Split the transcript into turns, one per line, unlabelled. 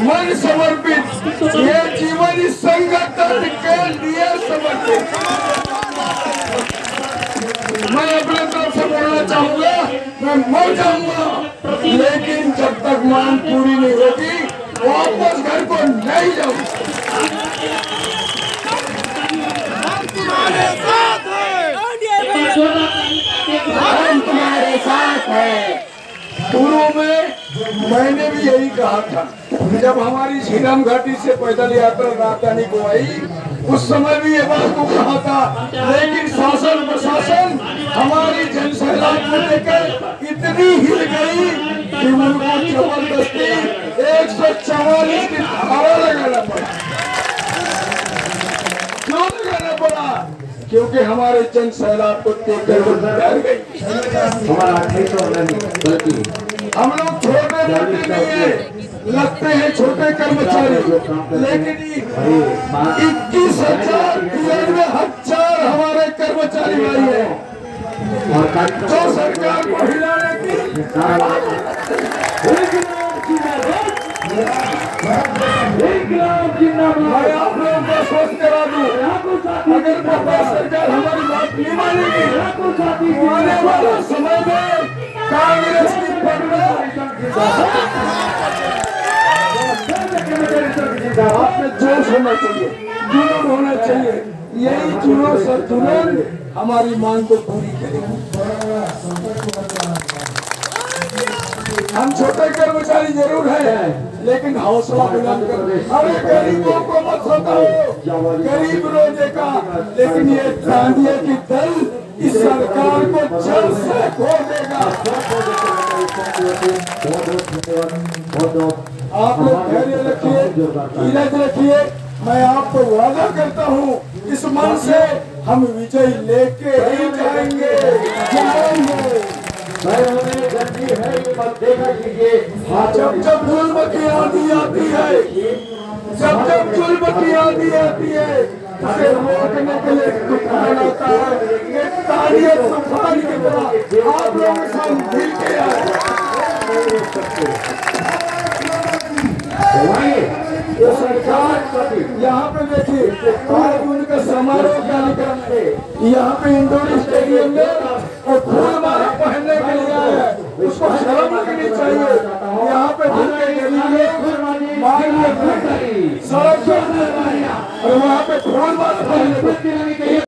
मन समर्पित, ये जीवन इस संगठन के लिए समर्पित। मैं अपने तरफ से बोलना चाहूंगा, मैं मर जाऊंगा, लेकिन जब तक मांग पूरी नहीं होगी वापस घर को नहीं जाऊंगा। हम तुम्हारे साथ हैं। पूर्व में मैंने भी यही कहा था, जब हमारी झीरम घाटी से पैदल यात्रा राजधानी को आई, उस समय भी ये बात को कहा था, लेकिन शासन प्रशासन हमारी जनसैलाब को लेकर इतनी हिल गई कि उनको जबरदस्ती 144 की धारा लगाना पड़ा। क्यों लगाना पड़ा? क्योंकि हमारे जनसैलाब को देखकर वो डर गई। हम लोग छोटे मोटे नहीं है, लगते हैं छोटे कर्मचारी, लेकिन 21,000 हमारे कर्मचारी भाई है जो सरकार को हिलाने की। मैं आप लोगों को सोच करा दूं, अगर सरकार हमारी बात नहीं मानेगी, आने वाला समय में कांग्रेस की पकड़ आपने जोश होना चाहिए, जुनून होना चाहिए। यही जुनून और जुनून हमारी मांग को पूरी करेगी। हम छोटे कर्मचारी जरूर हैं, लेकिन हौसला बुलंद कर। अरे गरीबों को मत सताओ, गरीब रोजेगा, लेकिन ये डांडिया की दल इस सरकार को जल्द से खो देगा। आप लोग धैर्य रखिए, धीरज रखिए। मैं आपको वादा करता हूँ, इस मन से हम विजय लेके ही जाएंगे। जब जुल्म की आंधी आती है, जब जुल्म की आंधी आती है, उसे रोकने के लिए तूफान आता है। ये तालियां तूफान की तरह आप लोगों के साथ मिल के आए। तो सरकार यहाँ पे देखिए, 5 जून का समारोह कार्यक्रम है, यहाँ पे इंडोर